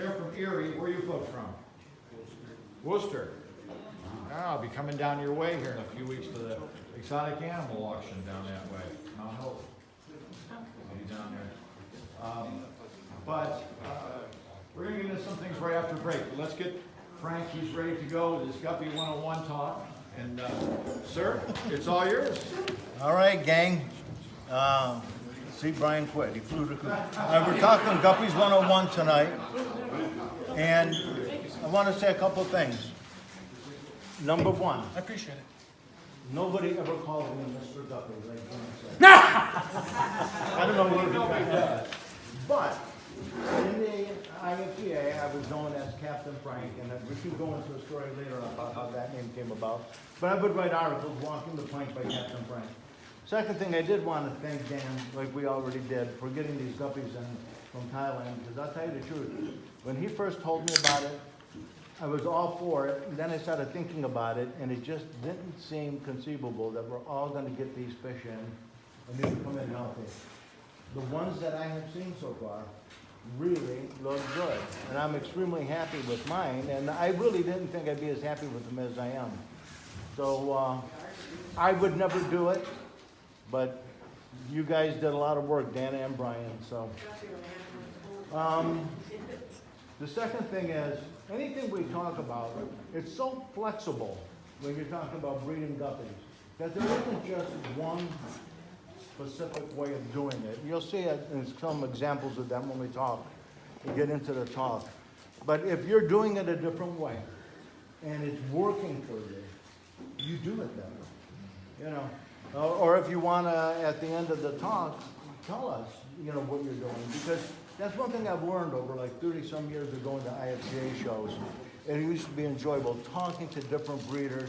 They're from Erie. Where are you folks from? Worcester. I'll be coming down your way here in a few weeks to the exotic animal auction down that way. Mount Hope. I'll be down there. We're going to get into some things right after break. Let's get Frank, he's ready to go with his Guppy 101 talk. And sir, it's all yours. All right, gang. See, Brian quit. He flew to. We're talking Guppies 101 tonight. And I want to say a couple of things. Number one. I appreciate it. Nobody ever called me Mr. Guppy, like I don't know where he got that. But in the IFTA, I was known as Captain Frank, and we can go into a story later about how that name came about. But I would write articles, Walking the Plank by Captain Frank. Second thing, I did want to thank Dan, like we already did, for getting these guppies in from Thailand, because I'll tell you the truth, when he first told me about it, I was all for it, and then I started thinking about it, and it just didn't seem conceivable that we're all going to get these fish in, and they would come in healthy. The ones that I have seen so far really look good, and I'm extremely happy with mine, and I really didn't think I'd be as happy with them as I am. So I would never do it, but you guys did a lot of work, Dana and Brian. So the second thing is, anything we talk about, it's so flexible when you're talking about breeding guppies, that there isn't just one specific way of doing it. You'll see it in some examples of them when we talk, we get into the talk. But if you're doing it a different way, and it's working for you, you do it better, you know. Or if you want to, at the end of the talk, tell us, you know, what you're doing. Because that's one thing I've learned over like 30-some years of going to IFCA shows. It used to be enjoyable talking to different breeders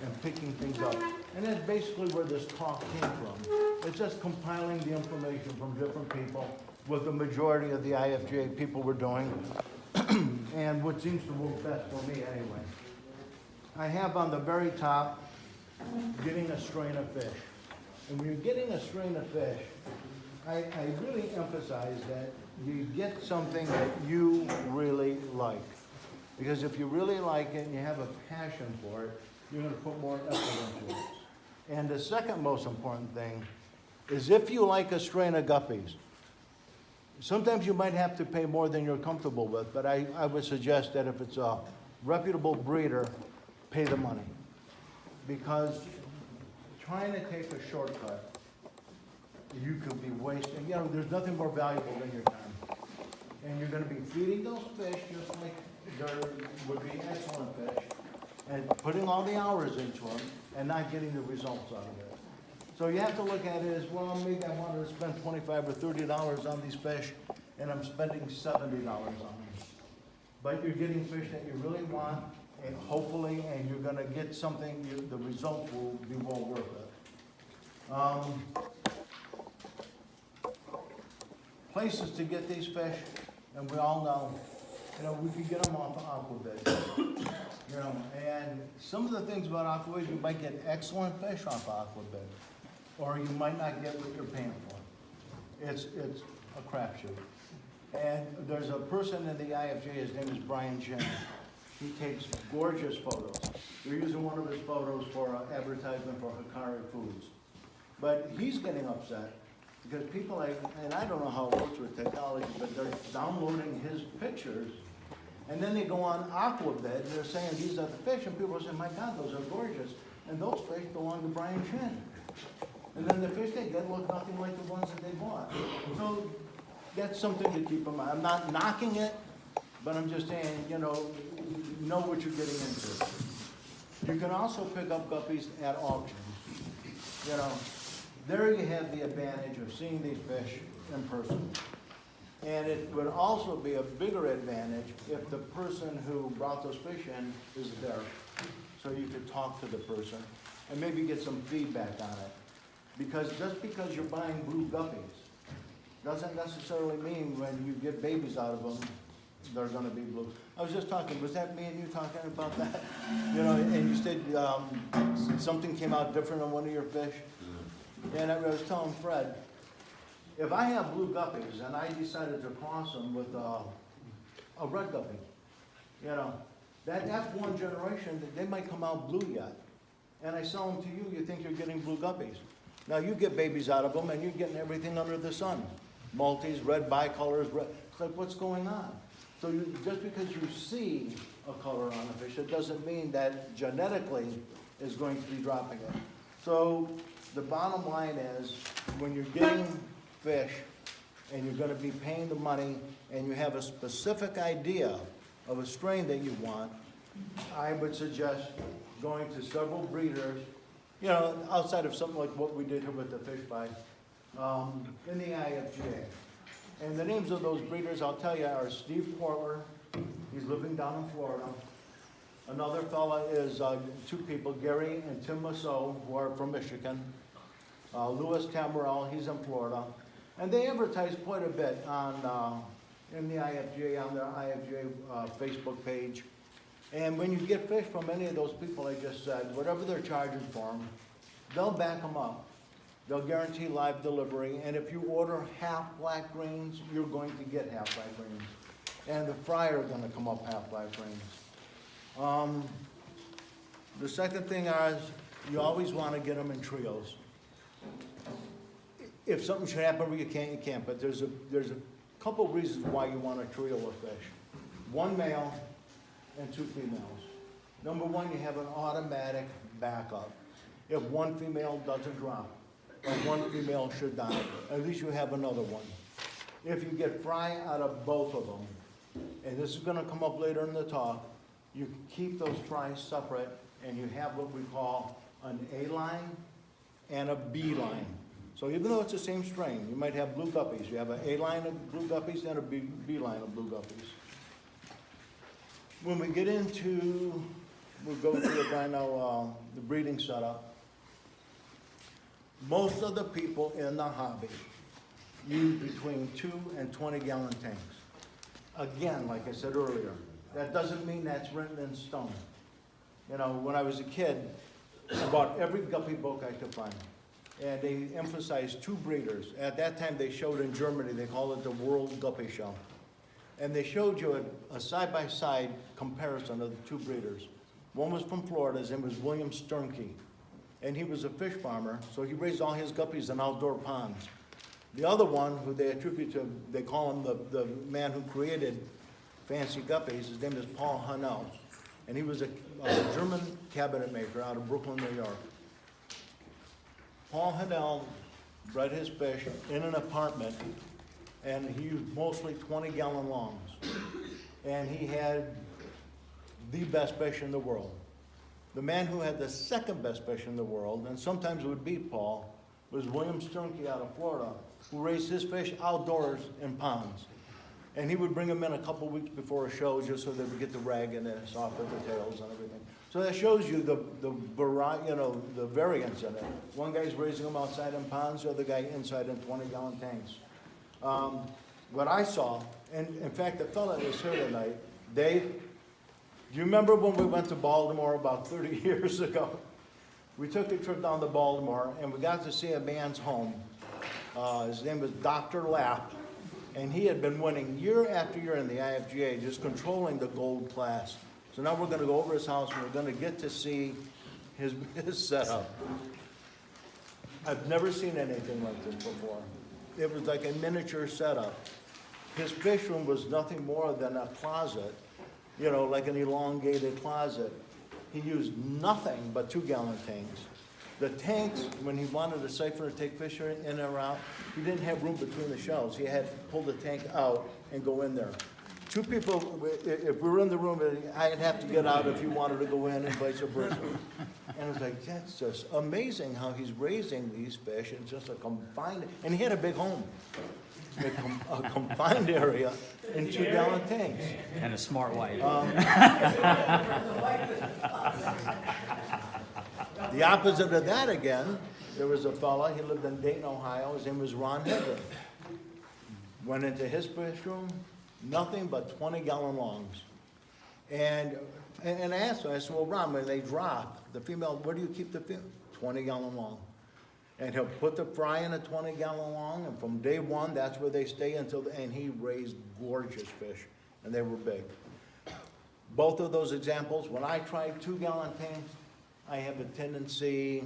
and picking things up. And that's basically where this talk came from. It's just compiling the information from different people, what the majority of the IFGA people were doing, and what seems to work best for me anyway. I have on the very top, getting a strain of fish. And when you're getting a strain of fish, I really emphasize that you get something that you really like. Because if you really like it and you have a passion for it, you're going to put more effort into it. And the second most important thing is if you like a strain of guppies, sometimes you might have to pay more than you're comfortable with, but I would suggest that if it's a reputable breeder, pay the money. Because trying to take a shortcut, you could be wasting, you know, there's nothing more valuable than your time. And you're going to be feeding those fish just like there would be excellent fish, and putting all the hours into them and not getting the results out of it. So you have to look at it as, well, maybe I wanted to spend $25 or $30 on these fish, and I'm spending $70 on them. But you're getting fish that you really want, and hopefully, and you're going to get something, the results will be well worth it. Places to get these fish, and we all know, you know, we can get them off of Aquabid. You know, and some of the things about Aquabid, you might get excellent fish off of Aquabid, or you might not get what you're paying for. It's a crapshoot. And there's a person in the IFJ, his name is Brian Chen. He takes gorgeous photos. We're using one of his photos for an advertisement for Hikari Foods. But he's getting upset because people, and I don't know how it works with technology, but they're downloading his pictures, and then they go on Aquabid, and they're saying these are the fish, and people are saying, my God, those are gorgeous. And those fish belong to Brian Chen. And then the fish they get look nothing like the ones that they bought. So that's something to keep in mind. I'm not knocking it, but I'm just saying, you know what you're getting into. You can also pick up guppies at auctions. You know, there you have the advantage of seeing these fish in person. And it would also be a bigger advantage if the person who brought those fish in is there. So you could talk to the person and maybe get some feedback on it. Because just because you're buying blue guppies doesn't necessarily mean when you get babies out of them, they're going to be blue. I was just talking, was that me and you talking about that? You know, and you said something came out different on one of your fish. And I was telling Fred, if I have blue guppies and I decided to cross them with a a red guppy. You know, that's one generation, they might come out blue yet. And I sell them to you, you think you're getting blue guppies. Now you get babies out of them and you're getting everything under the sun. Multis, red bicolors, red, it's like what's going on? So just because you see a color on a fish, it doesn't mean that genetically is going to be dropping it. So the bottom line is, when you're getting fish and you're gonna be paying the money and you have a specific idea of a strain that you want, I would suggest going to several breeders, you know, outside of something like what we did here with the fish bite, in the IFGA. And the names of those breeders, I'll tell you, are Steve Portler, he's living down in Florida. Another fella is two people, Gary and Tim Masso, who are from Michigan. Louis Tamarell, he's in Florida. And they advertise quite a bit on, in the IFGA, on their IFGA Facebook page. And when you get fish from any of those people I just said, whatever they're charging for them, they'll back them up. They'll guarantee live delivery, and if you order half black greens, you're going to get half black greens. And the fry are gonna come up half black greens. The second thing is, you always wanna get them in trios. If something should happen where you can't, but there's a couple reasons why you want a trio of fish. One male and two females. Number one, you have an automatic backup. If one female doesn't drop, or one female should die, at least you have another one. If you get fry out of both of them, and this is gonna come up later in the talk, you keep those fries separate, and you have what we call an A line and a B line. So even though it's the same strain, you might have blue guppies. You have an A line of blue guppies and a B line of blue guppies. When we get into, we'll go through it right now, the breeding setup. Most of the people in the hobby use between 2 and 20 gallon tanks. Again, like I said earlier, that doesn't mean that's written in stone. You know, when I was a kid, I bought every guppy book I could find. And they emphasized two breeders. At that time, they showed in Germany, they called it the World Guppy Show. And they showed you a side-by-side comparison of the two breeders. One was from Florida, his name was William Sternke. And he was a fish farmer, so he raised all his guppies in outdoor ponds. The other one, who they attribute to, they call him the man who created fancy guppies, his name is Paul Hanel. And he was a German cabinet maker out of Brooklyn, New York. Paul Hanel bred his fish in an apartment, and he used mostly 20-gallon longs. And he had the best fish in the world. The man who had the second best fish in the world, and sometimes would beat Paul, was William Sternke out of Florida, who raised his fish outdoors in ponds. And he would bring them in a couple weeks before a show just so they would get the rag and the soften the tails and everything. So that shows you the variety, you know, the variance in it. One guy's raising them outside in ponds, the other guy inside in 20-gallon tanks. What I saw, and in fact, the fellow that was here tonight, Dave, do you remember when we went to Baltimore about 30 years ago? We took a trip down to Baltimore, and we got to see a man's home. His name was Dr. Lapp, and he had been winning year after year in the IFGA, just controlling the gold class. So now we're going to go over his house, and we're going to get to see his setup. I've never seen anything like this before. It was like a miniature setup. His fish room was nothing more than a closet, you know, like an elongated closet. He used nothing but 2-gallon tanks. The tanks, when he wanted a siphon to take fish in or out, he didn't have room between the shelves. He had to pull the tank out and go in there. Two people, if we were in the room, I'd have to get out if you wanted to go in and vice versa. And I was like, that's just amazing how he's raising these fish in just a confined, and he had a big home. A confined area in 2-gallon tanks. And a smart wife. The opposite of that again, there was a fella, he lived in Dayton, Ohio, his name was Ron Hedger. Went into his fish room, nothing but 20-gallon longs. And I asked him, I said, well, Ron, when they drop, the female, where do you keep the female? 20-gallon long. And he'll put the fry in a 20-gallon long, and from day one, that's where they stay until, and he raised gorgeous fish. and they were big. Both of those examples, when I try 2-gallon tanks, I have a tendency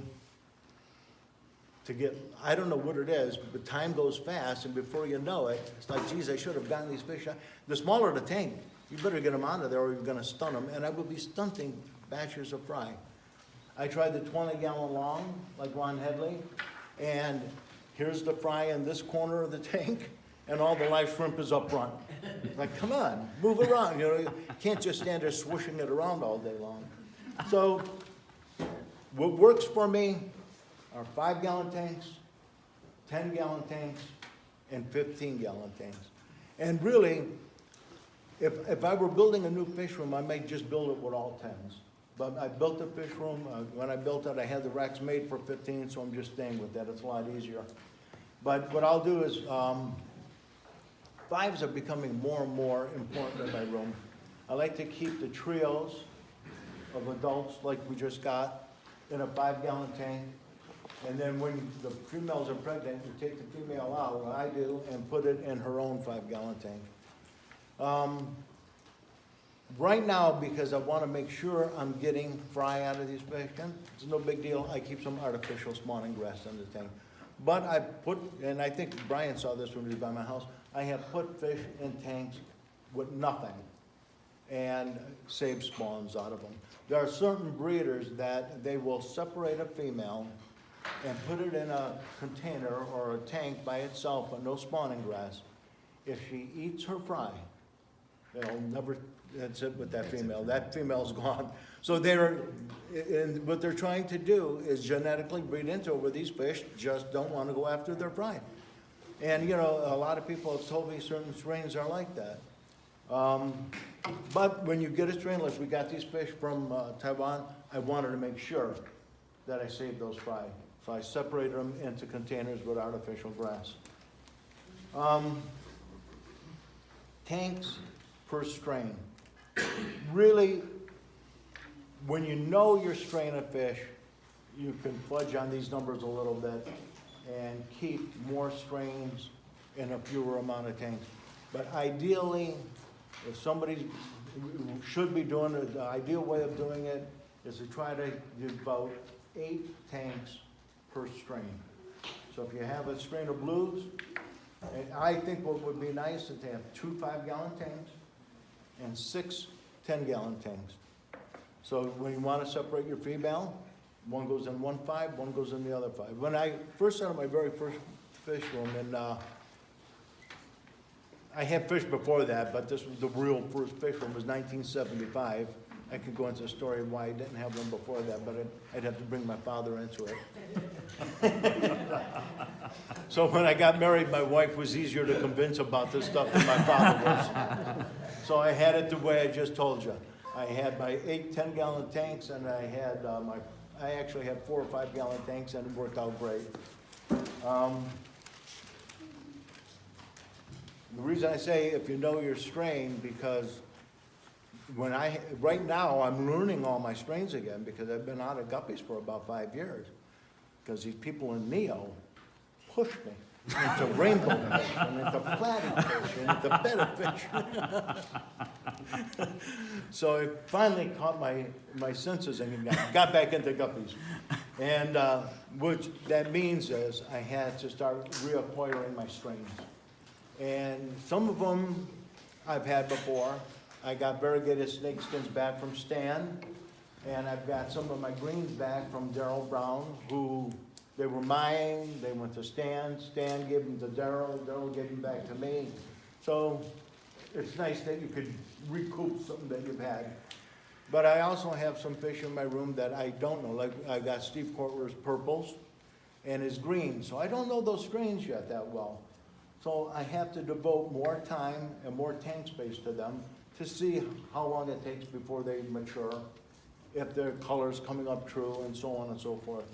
to get, I don't know what it is, but time goes fast, and before you know it, it's like, geez, I should have gotten these fish out. The smaller the tank, you better get them out of there or you're gonna stun them, and I would be stunting batches of fry. I tried the 20-gallon long, like Ron Headley, and here's the fry in this corner of the tank, and all the live shrimp is up front. Like, come on, move around, you know, you can't just stand there swishing it around all day long. So, what works for me are 5-gallon tanks, 10-gallon tanks, and 15-gallon tanks. And really, if I were building a new fish room, I might just build it with all 10s. But I built the fish room, when I built it, I had the racks made for 15, so I'm just staying with that, it's a lot easier. But what I'll do is, 5s are becoming more and more important in my room. I like to keep the trios of adults like we just got in a 5-gallon tank. And then when the females are pregnant, you take the female out, what I do, and put it in her own 5-gallon tank. Right now, because I want to make sure I'm getting fry out of these fish, and it's no big deal, I keep some artificial spawning grass in the tank. But I put, and I think Brian saw this when he was by my house, I have put fish in tanks with nothing and saved spawns out of them. There are certain breeders that they will separate a female and put it in a container or a tank by itself with no spawning grass. If she eats her fry, they'll never, that's it with that female. That female's gone. So and what they're trying to do is genetically breed into it where these fish just don't want to go after their fry. And you know, a lot of people have told me certain strains are like that. But when you get a strain, like we got these fish from Taiwan, I wanted to make sure that I saved those fry. So I separated them into containers with artificial grass. Tanks per strain. Really, when you know your strain of fish, you can fudge on these numbers a little bit and keep more strains in a fewer amount of tanks. But ideally, if somebody should be doing it, the ideal way of doing it is to try to do about 8 tanks per strain. So if you have a strain of blues, and I think what would be nice is to have 2 5-gallon tanks and 6 10-gallon tanks. So when you want to separate your female, one goes in one 5, one goes in the other 5. When I first started my very first fish room, and I had fish before that, but this was the real first fish room, was 1975. I could go into the story of why I didn't have one before that, but I'd have to bring my father into it. So when I got married, my wife was easier to convince about this stuff than my father was. So I had it the way I just told you. I had my 8 10-gallon tanks, and I had I actually had 4 or 5-gallon tanks, and it worked out great. The reason I say if you know your strain, because right now I'm learning all my strains again, because I've been out of guppies for about 5 years. Because these people in Neo push me into rainbow fish and into platyfish and into betta fish. So I finally caught my senses and got back into guppies. And what that means is I had to start reacquiring my strains. And some of them I've had before. I got variegated snakeskins back from Stan, and I've got some of my greens back from Darryl Brown, who they were mine. They went to Stan. Stan gave them to Darryl. Darryl gave them back to me. So it's nice that you could recoup something that you've had. But I also have some fish in my room that I don't know. Like I got Steve Kortler's purples and his greens. So I don't know those strains yet that well. So I have to devote more time and more tank space to them to see how long it takes before they mature, if their color's coming up true, and so on and so forth.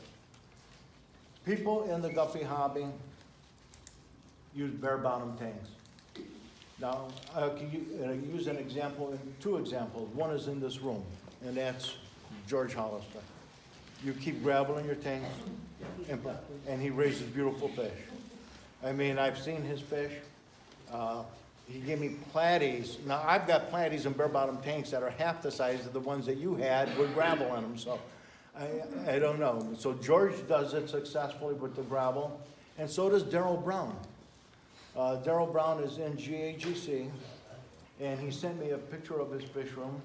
People in the guppy hobby use bare bottom tanks. Now, I can use an example, 2 examples. One is in this room, and that's George Hollister. You keep gravel in your tanks, and he raises beautiful fish. I mean, I've seen his fish. he gave me platies. Now, I've got platies and bare bottom tanks that are half the size of the ones that you had with gravel in them, so I don't know. So George does it successfully with the gravel, and so does Darryl Brown. Darryl Brown is in GAGC, and he sent me a picture of his fish room,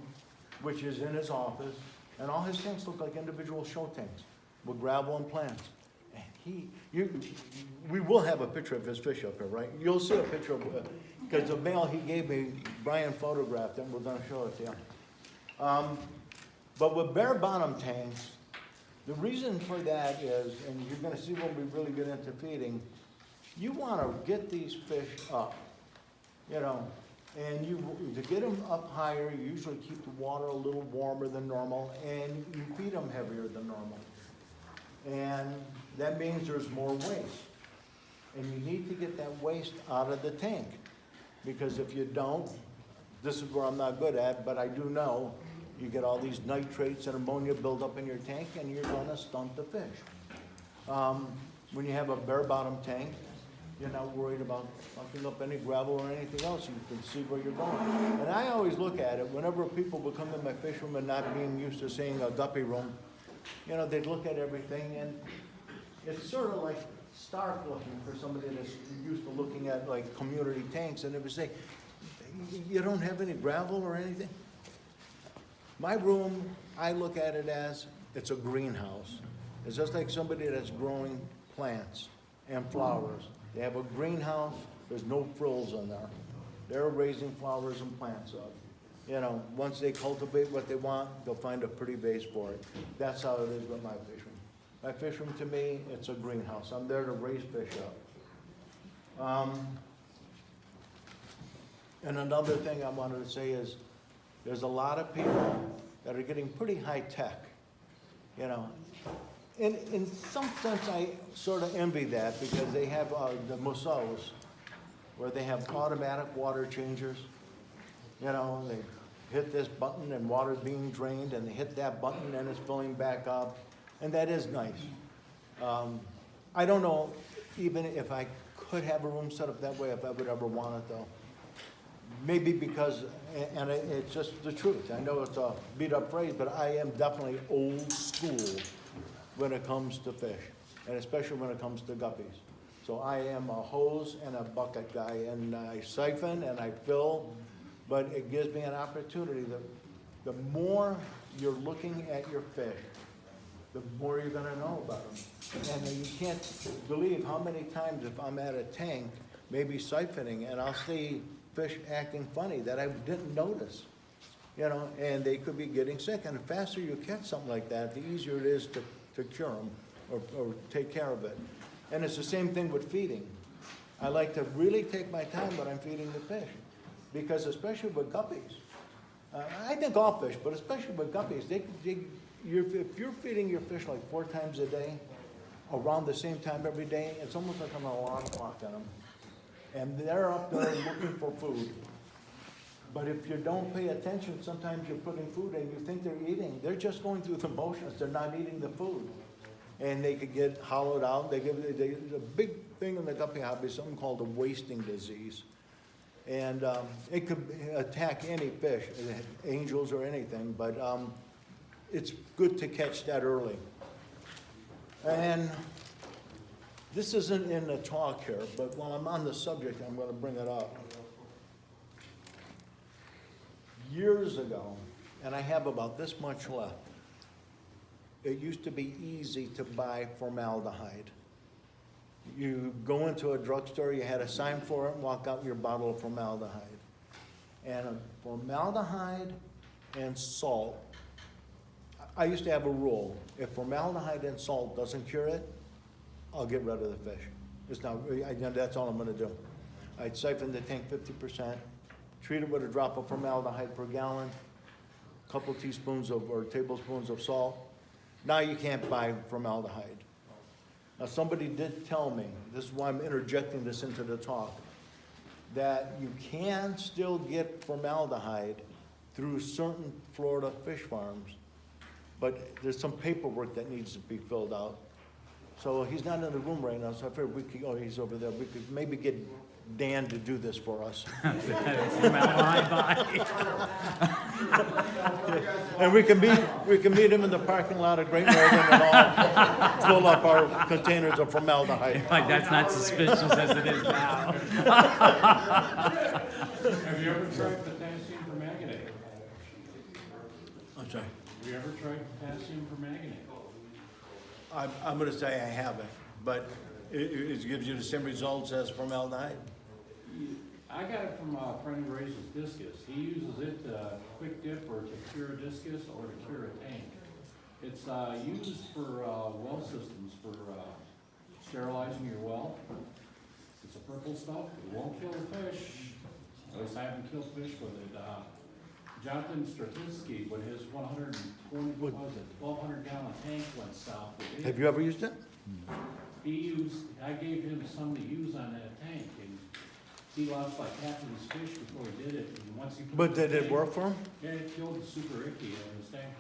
which is in his office, and all his tanks look like individual show tanks with gravel and plants. And we will have a picture of his fish up here, right? You'll see a picture of it, because the mail he gave me, Brian photographed, and we're gonna show it to you. But with bare bottom tanks, the reason for that is, and you're gonna see when we really get into feeding, you wanna get these fish up, you know, and to get them up higher, you usually keep the water a little warmer than normal, and you feed them heavier than normal. And that means there's more waste. And you need to get that waste out of the tank. Because if you don't, this is where I'm not good at, but I do know, you get all these nitrates and ammonia build up in your tank, and you're gonna stunt the fish. When you have a bare bottom tank, you're not worried about sucking up any gravel or anything else. You can see where you're going. And I always look at it, whenever people would come in my fish room and not being used to seeing a guppy room, you know, they'd look at everything, and it's sort of like stark looking for somebody that's used to looking at like community tanks, and they would say, you don't have any gravel or anything? My room, I look at it as, it's a greenhouse. It's just like somebody that's growing plants and flowers. They have a greenhouse, there's no frills in there. They're raising flowers and plants up. You know, once they cultivate what they want, they'll find a pretty vase for it. That's how it is with my fish room. My fish room, to me, it's a greenhouse. I'm there to raise fish up. And another thing I wanted to say is, there's a lot of people that are getting pretty high tech, you know. In some sense, I sort of envy that, because they have the Mousseaus, where they have automatic water changers. You know, they hit this button and water's being drained, and they hit that button and it's filling back up, and that is nice. I don't know even if I could have a room set up that way, if I would ever want it though. Maybe because, and it's just the truth. I know it's a beat up phrase, but I am definitely old school when it comes to fish, and especially when it comes to guppies. So I am a hose and a bucket guy, and I siphon and I fill, but it gives me an opportunity. The more you're looking at your fish, the more you're gonna know about them. And you can't believe how many times if I'm at a tank, maybe siphoning, and I'll see fish acting funny that I didn't notice. You know, and they could be getting sick, and the faster you catch something like that, the easier it is to cure them or take care of it. And it's the same thing with feeding. I like to really take my time when I'm feeding the fish, because especially with guppies, I think all fish, but especially with guppies, if you're feeding your fish like 4 times a day, around the same time every day, it's almost like an alarm clock on them. And they're up there looking for food. But if you don't pay attention, sometimes you're putting food in, you think they're eating. They're just going through the motions. They're not eating the food. And they could get hollowed out. There's a big thing in the guppy hobby, something called a wasting disease. And it could attack any fish, angels or anything, but it's good to catch that early. And this isn't in the talk here, but while I'm on the subject, I'm going to bring it up. Years ago, and I have about this much left, it used to be easy to buy formaldehyde. You go into a drugstore, you had a sign for it, and walk out with your bottle of formaldehyde. And formaldehyde and salt, I used to have a rule. If formaldehyde and salt doesn't cure it, I'll get rid of the fish. It's not, that's all I'm gonna do. I'd siphon the tank 50%, treat it with a drop of formaldehyde per gallon, a couple teaspoons or tablespoons of salt. Now you can't buy formaldehyde. Now somebody did tell me, this is why I'm interjecting this into the talk, that you can still get formaldehyde through certain Florida fish farms, but there's some paperwork that needs to be filled out. So he's not in the room right now, so I figured we could, oh, he's over there, we could maybe get Dan to do this for us. Formaldehyde body. And we can meet him in the parking lot of Great Northern and all fill up our containers of formaldehyde. Like, that's not suspicious as it is now. Have you ever tried potassium permanganate? I'm sorry. Have you ever tried potassium permanganate? I'm gonna say I haven't, but it gives you the same results as formaldehyde? I got it from a friend who raises discus. He uses it to quick dip or to cure a discus or to cure a tank. It's used for well systems, for sterilizing your well. It's a purple stuff. It won't kill the fish. At least I haven't killed fish with it. Jonathan Straczynski, when his 1,200 gallon tank went south with it, Have you ever used it? I gave him some to use on that tank, and he lost like half of his fish before he did it. And once he put But it in did the it tank- work for him? Yeah, it killed the super icky in his tank.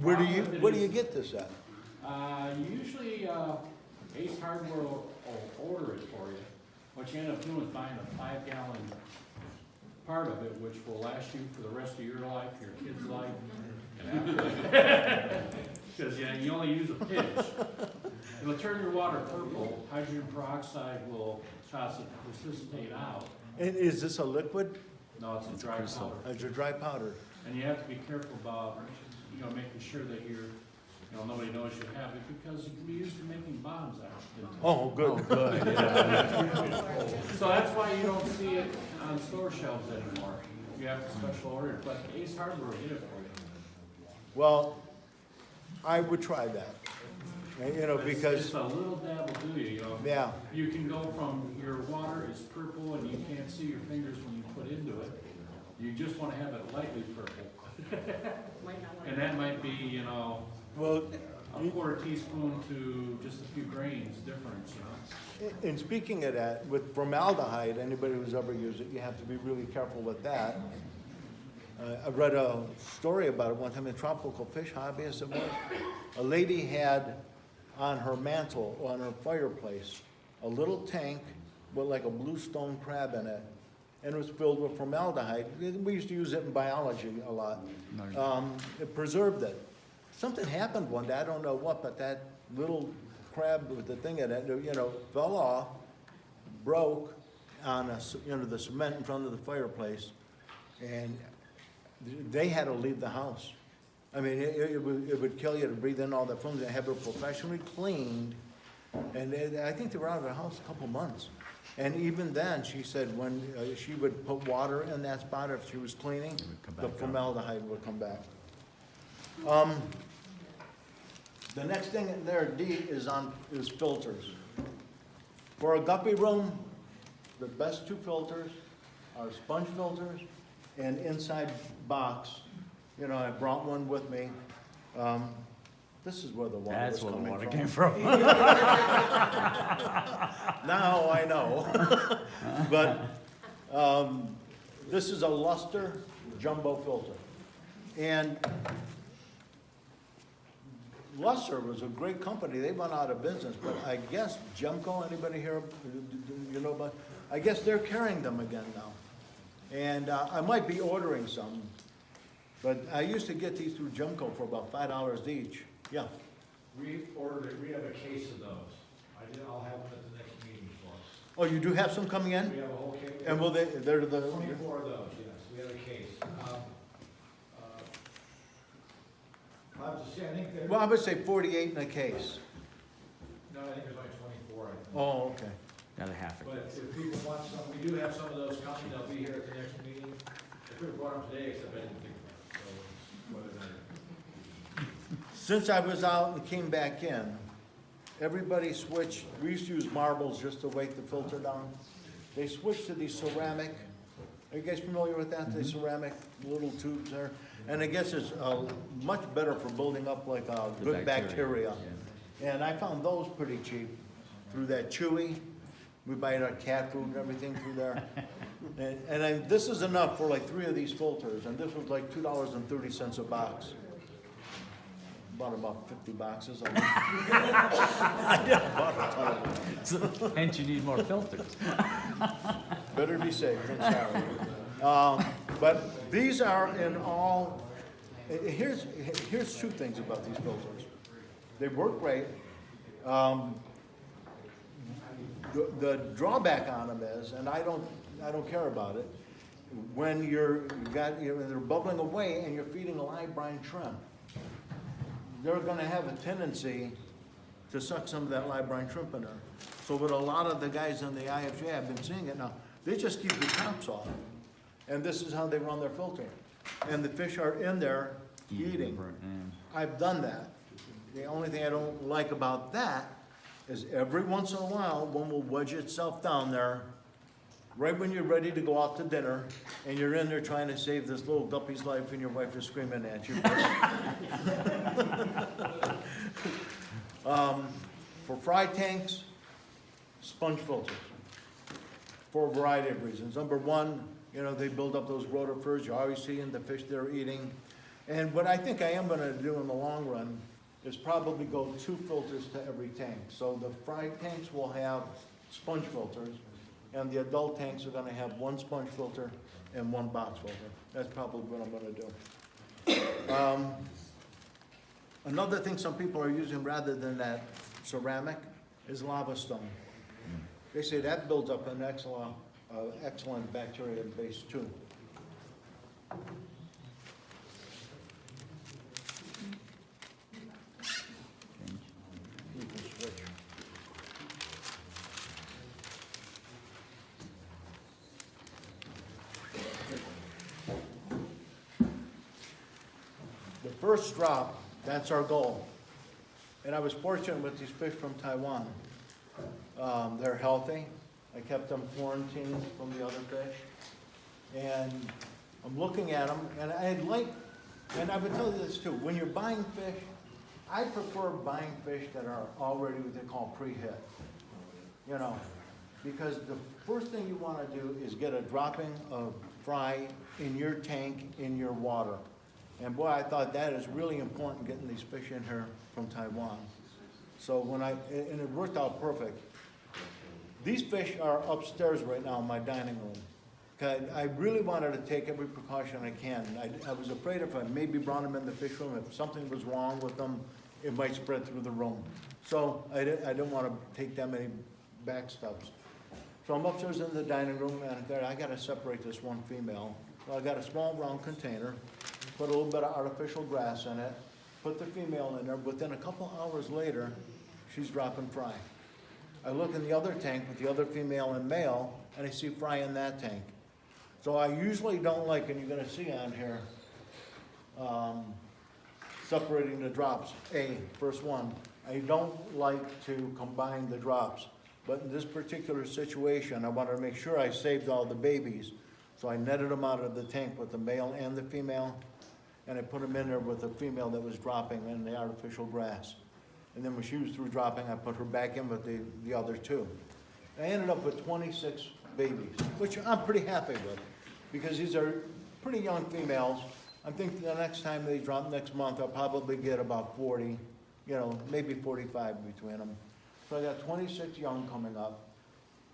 Where do you get this at? Usually, Ace Hardware will order it for you. What you end up doing is buying a 5-gallon part of it, which will last you for the rest of your life, your kid's life, and after. Because you only use a pinch. It'll turn your water purple. Hydrogen peroxide will cause it to precipitate out. And is this a liquid? No, it's a dry powder. It's a dry powder? And you have to be careful about, making sure that nobody knows you have it, because it can be used in making bombs out. Oh, good. So that's why you don't see it on store shelves anymore. You have to special order it, but Ace Hardware will get it for you. Well, I would try that, because, It's a little dab will do you, yeah. You can go from your water is purple and you can't see your fingers when you put into it. You just want to have it lightly purple. And that might be, Well, a quarter teaspoon to just a few grains difference, in speaking of that, with formaldehyde, anybody who's ever used it, you have to be really careful with that. I read a story about it one time in Tropical Fish Hobbyist. It was a lady had on her mantle, on her fireplace, a little tank with like a blue stone crab in it, and it was filled with formaldehyde. We used to use it in biology a lot. It preserved it. Something happened one day, I don't know what, but that little crab with the thing in it, fell off, broke on the cement in front of the fireplace, and they had to leave the house. I mean, it would kill you to breathe in all the fumes and have it professionally cleaned. And I think they were out of the house a couple months. And even then, she said when she would put water in that spot if she was cleaning, the formaldehyde would come back. The next thing in there, D, is filters. For a guppy room, the best 2 filters are sponge filters and inside box. I brought one with me. This is where the water That's was where the coming water from. came from. Now I know. But this is a Luster jumbo filter. And Luster was a great company. They went out of business, but I guess Gemco, anybody here, about? I guess they're carrying them again now. And I might be ordering some, but I used to get these through Gemco for about $5 each. Yeah. We ordered it, we have a case of those. I'll have them at the next meeting for us. Oh, you do have some coming in? We have a whole case. And they're the, 24 of those, yes, we have a case. I have to say, I think that, well, I would say 48 in a case. no, I think there's only 24, I think. Oh, okay. Got a half a But case. if people want some, we do have some of those coming, they'll be here at the next meeting. If we brought them today, except I didn't think about it, so whether they're. Since I was out and came back in, everybody switched. We used to use marbles just to weight the filter down. They switched to these ceramic. Are you guys familiar with that? The ceramic little tubes there? And I guess it's much better for building up like good bacteria. And I found those pretty cheap through that Chewy. We buy our cat food and everything through there. This is enough for like 3 of these filters, and this was like $2.30 a box. bought about 50 boxes of them. I bought a ton of them. Hence you need more filters. Better be safe than sorry. But these are in all, here's two things about these filters. They work great. The drawback on them is, and I don't care about it, when they're bubbling away and you're feeding a live brine shrimp, they're gonna have a tendency to suck some of that live brine shrimp in there. So what a lot of the guys in the IFJ have been seeing it now, they just keep the tops off. And this is how they run their filter. And the fish are in there eating. I've done that. The only thing I don't like about that is every once in a while, one will wedge itself down there, right when you're ready to go out to dinner, and you're in there trying to save this little guppy's life, and your wife is screaming at you. For fry tanks, sponge filters, for a variety of reasons. Number one, they build up those rotifers. You're always seeing the fish they're eating. And what I think I am gonna do in the long run is probably go 2 filters to every tank. So the fry tanks will have sponge filters, and the adult tanks are gonna have 1 sponge filter and 1 box filter. That's probably what I'm gonna do. Another thing some people are using rather than that ceramic is lava stone. They say that builds up an excellent bacteria base too. You can switch. The first drop, that's our goal. And I was fortunate with these fish from Taiwan. They're healthy. I kept them quarantined from the other fish. And I'm looking at them, and and I would tell you this too, when you're buying fish, I prefer buying fish that are already what they call pre-hit. Because the first thing you want to do is get a dropping of fry in your tank, in your water. And boy, I thought that is really important, getting these fish in here from Taiwan. So and it worked out perfect. These fish are upstairs right now in my dining room. I really wanted to take every precaution I can. I was afraid if I maybe brought them in the fish room, if something was wrong with them, it might spread through the room. So I didn't want to take that many back steps. So I'm upstairs in the dining room, and there I got to separate this one female. So I got a small round container, put a little bit of artificial grass in it, put the female in there. Within a couple hours later, she's dropping fry. I look in the other tank with the other female and male, and I see fry in that tank. So I usually don't like, and you're gonna see on here, separating the drops. First one, I don't like to combine the drops. But in this particular situation, I wanted to make sure I saved all the babies. So I netted them out of the tank with the male and the female, and I put them in there with the female that was dropping in the artificial grass. And then when she was through dropping, I put her back in with the other 2. I ended up with 26 babies, which I'm pretty happy with, because these are pretty young females. I think the next time they drop next month, I'll probably get about 40, maybe 45 between them. So I got 26 young coming up.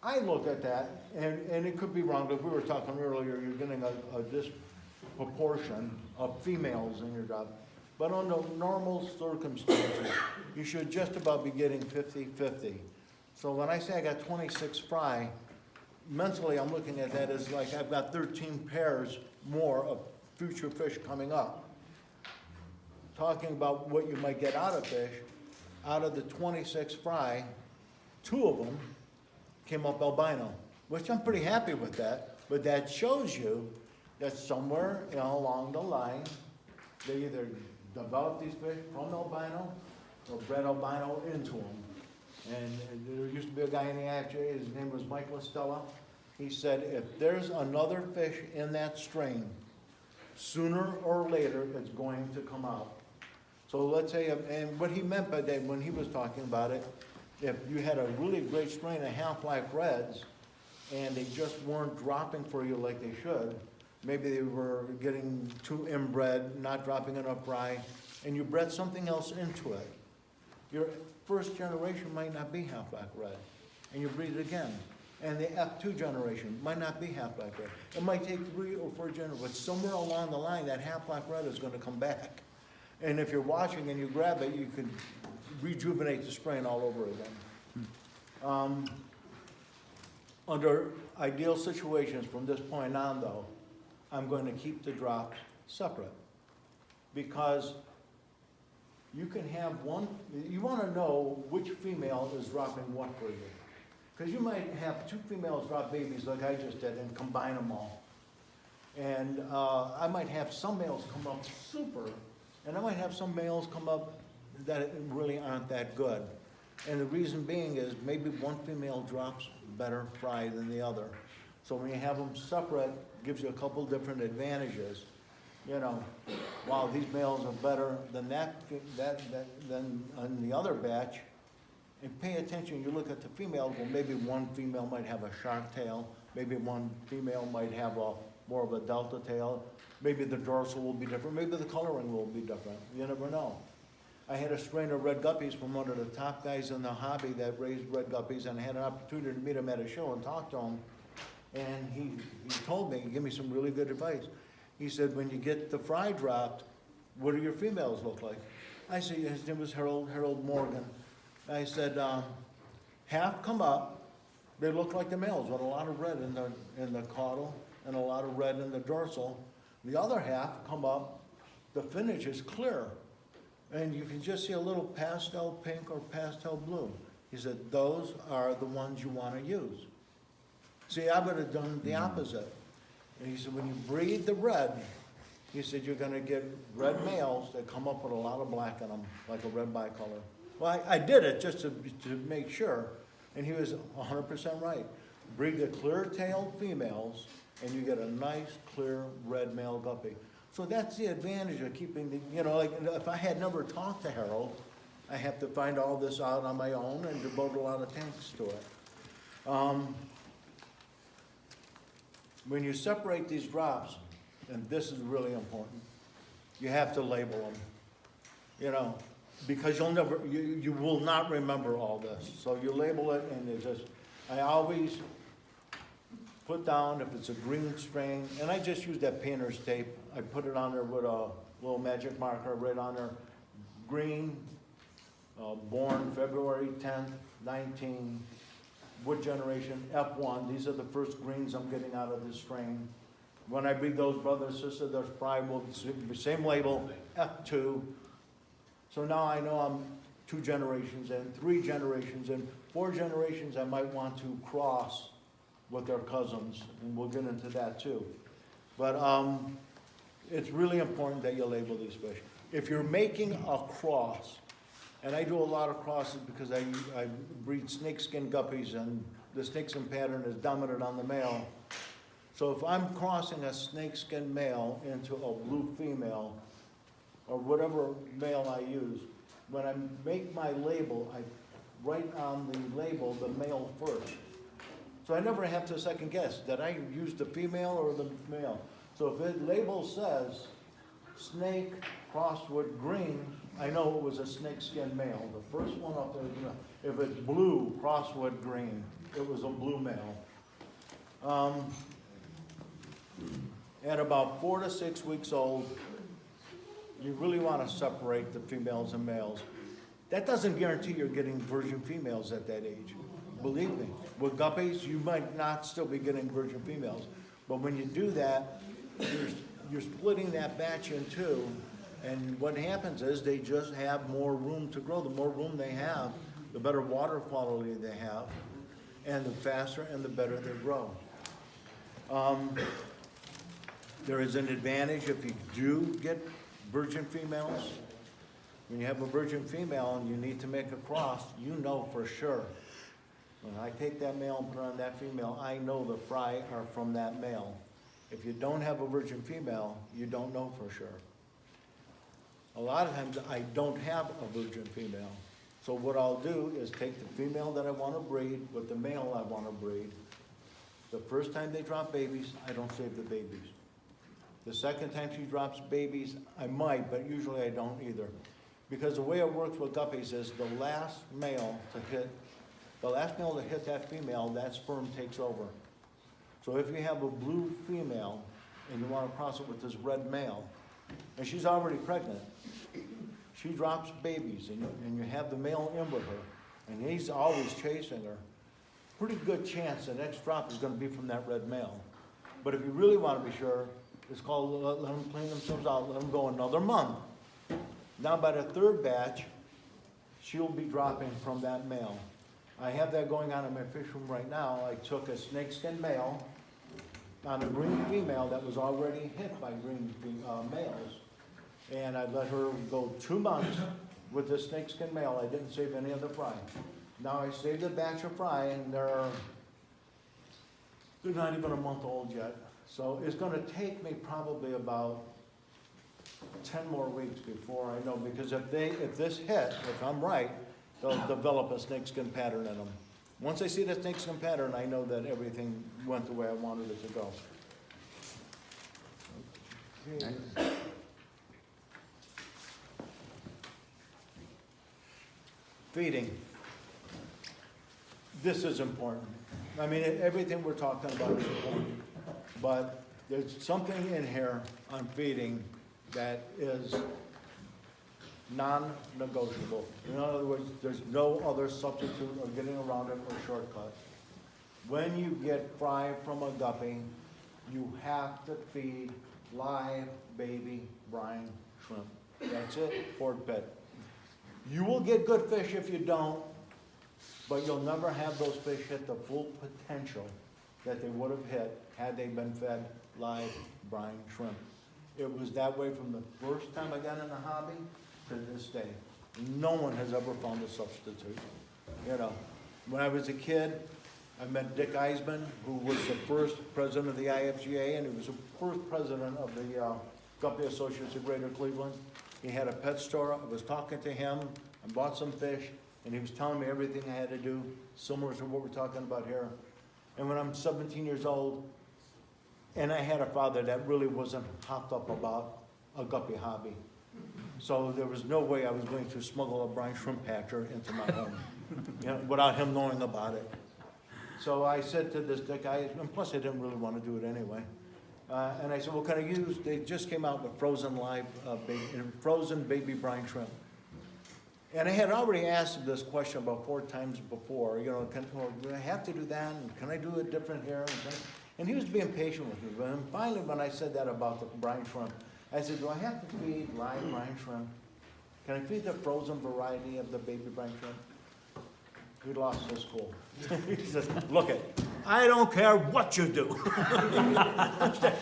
I look at that, and it could be wrong, but we were talking earlier, you're getting a disproportion of females in your drop. But under normal circumstances, you should just about be getting 50-50. So when I say I got 26 fry, mentally I'm looking at that as like I've got 13 pairs more of future fish coming up. Talking about what you might get out of fish, out of the 26 fry, 2 of them came up albino, which I'm pretty happy with that, but that shows you that somewhere along the line, they either developed these fish from albino or bred albino into them. And there used to be a guy in the IFJ, his name was Michael Estella. He said, if there's another fish in that strain, sooner or later it's going to come out. So let's say, and what he meant by that when he was talking about it, if you had a really great strain of half-life reds and they just weren't dropping for you like they should, maybe they were getting too inbred, not dropping enough fry, and you bred something else into it, your first generation might not be half-black red, and you breed it again. And the F2 generation might not be half-black red. It might take 3 or 4 generations, but somewhere along the line, that half-black red is gonna come back. And if you're watching and you grab it, you can rejuvenate the strain all over again. Under ideal situations from this point on though, I'm going to keep the drops separate. Because you can have one, you wanna know which female is dropping what for you. Because you might have 2 females drop babies like I just did and combine them all. And I might have some males come up super, and I might have some males come up that really aren't that good. And the reason being is maybe one female drops better fry than the other. So when you have them separate, gives you a couple different advantages. You know, while these males are better than than on the other batch, and pay attention, you look at the females, well, maybe one female might have a shark tail, maybe one female might have more of a delta tail, maybe the dorsal will be different, maybe the coloring will be different, you never know. I had a strain of red guppies from one of the top guys in the hobby that raised red guppies, and I had an opportunity to meet him at a show and talk to him, and he told me, he gave me some really good advice. He said, when you get the fry dropped, what do your females look like? I said, his name was Harold Morgan. I said, half come up, they look like the males with a lot of red in the caudal and a lot of red in the dorsal. The other half come up, the finish is clear, and you can just see a little pastel pink or pastel blue. He said, those are the ones you want to use. See, I would have done the opposite. And he said, when you breed the red, he said, you're going to get red males that come up with a lot of black in them, like a red bicolor. Well, I did it just to make sure, and he was 100% right. Breed the clear-tailed females, and you get a nice, clear, red male guppy. So that's the advantage of keeping the, you know, like if I had never talked to Harold, I have to find all this out on my own and devote a lot of tanks to it. When you separate these drops, and this is really important, you have to label them. You know, because you will not remember all this. So you label it, and it's just, I always put down if it's a green strain, and I just use that painter's tape. I put it on there with a little magic marker right on there. Green, born February 10th, 19, what generation? F1. These are the first greens I'm getting out of this strain. When I breed those brothers, sisters, there's probably will be same label, F2. So now I know I'm 2 generations in, 3 generations in, 4 generations I might want to cross with their cousins, and we'll get into that too. But it's really important that you label these fish. If you're making a cross, and I do a lot of crosses because I breed snakeskin guppies, and the snakeskin pattern is dominant on the male. So if I'm crossing a snakeskin male into a blue female, or whatever male I use, when I make my label, I write on the label the male first. So I never have to second guess, did I use the female or the male? So if the label says snake crossed with green, I know it was a snakeskin male. The first one up there, you know, if it's blue crossed with green, it was a blue male. At about 4 to 6 weeks old, you really want to separate the females and males. That doesn't guarantee you're getting virgin females at that age. Believe me, with guppies, you might not still be getting virgin females. But when you do that, you're splitting that batch in 2, and what happens is they just have more room to grow. The more room they have, the better water quality they have, and the faster and the better they grow. There is an advantage if you do get virgin females. When you have a virgin female and you need to make a cross, you know for sure. When I take that male and put on that female, I know the fry are from that male. If you don't have a virgin female, you don't know for sure. A lot of times I don't have a virgin female. So what I'll do is take the female that I want to breed with the male I want to breed. The first time they drop babies, I don't save the babies. The second time she drops babies, I might, but usually I don't either. Because the way it works with guppies is the last male to hit that female, that sperm takes over. So if you have a blue female and you want to cross it with this red male, and she's already pregnant, she drops babies and you have the male in with her, and he's always chasing her, pretty good chance the next drop is going to be from that red male. But if you really want to be sure, it's called let them clean themselves out, let them go another month. Now by the third batch, she'll be dropping from that male. I have that going on in my fish room right now. I took a snakeskin male on a green female that was already hit by green males. And I let her go 2 months with the snakeskin male. I didn't save any of the fry. Now I saved a batch of fry, and they're not even a month old yet. So it's gonna take me probably about 10 more weeks before I know, because if this hit, if I'm right, they'll develop a snakeskin pattern in them. Once I see the snakeskin pattern, I know that everything went the way I wanted it to go. Okay. Feeding. This is important. I mean, everything we're talking about is important, but there's something in here on feeding that is non-negotiable. In other words, there's no other substitute or getting around it or shortcut. When you get fry from a guppy, you have to feed live baby brine shrimp. That's it, pork pit. You will get good fish if you don't, but you'll never have those fish hit the full potential that they would have hit had they been fed live brine shrimp. It was that way from the first time I got in the hobby to this day. No one has ever found a substitute. You know, when I was a kid, I met Dick Eisman, who was the first president of the IFGA, and he was the first president of the Guppy Associates of Greater Cleveland. He had a pet store. I was talking to him. I bought some fish, and he was telling me everything I had to do, similar to what we're talking about here. And when I'm 17 years old, and I had a father that really wasn't hopped up about a guppy hobby. So there was no way I was going to smuggle a brine shrimp patcher into my home, you know, without him knowing about it. So I said to this guy, and plus I didn't really want to do it anyway. And I said, well, can I use, they just came out with frozen frozen baby brine shrimp. And I had already asked him this question about 4 times before, you know, do I have to do that? And can I do it different here? And he was being patient with me. But finally, when I said that about the brine shrimp, I said, do I have to feed live brine shrimp? Can I feed the frozen variety of the baby brine shrimp? He lost his cool. He said, look I don't care what you do.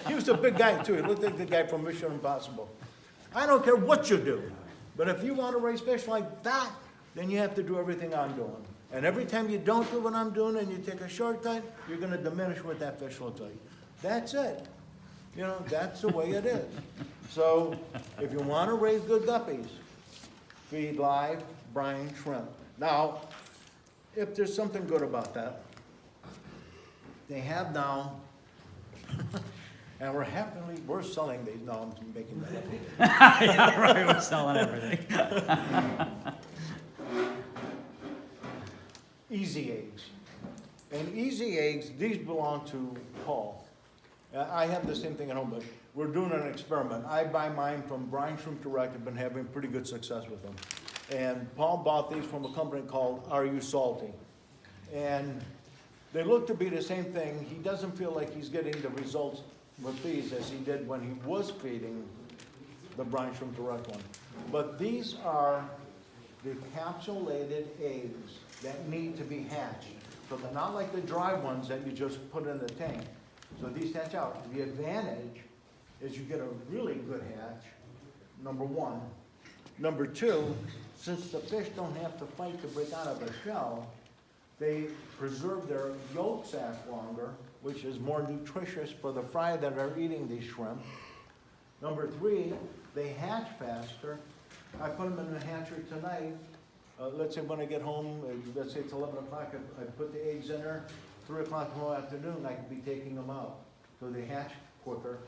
He was a big guy too. He looked like the guy from Mission Impossible. I don't care what you do. But if you want to raise fish like that, then you have to do everything I'm doing. And every time you don't do what I'm doing and you take a shortcut, you're going to diminish what that fish looks like. That's it. You know, that's the way it is. So if you want to raise good guppies, feed live brine shrimp. Now, if there's something good about that, they have now, and we're selling these. No, I'm making that up. Yeah, right, we're selling everything. Easy eggs. And easy eggs, these belong to Paul. I have the same thing at home, but we're doing an experiment. I buy mine from Brine Shrimp Direct. I've been having pretty good success with them. And Paul bought these from a company called Are You Salty? And they look to be the same thing. He doesn't feel like he's getting the results with these as he did when he was feeding the Brine Shrimp Direct one. But these are the encapsulated eggs that need to be hatched. So they're not like the dry ones that you just put in the tank. So these hatch out. The advantage is you get a really good hatch, number one. Number two, since the fish don't have to fight to break out of a shell, they preserve their yolk sac longer, which is more nutritious for the fry that are eating these shrimp. Number three, they hatch faster. I put them in the hatchery tonight. Let's say when I get home, let's say it's 11 o'clock, I put the eggs in there. 3 o'clock tomorrow afternoon, I could be taking them out. So they hatch quicker.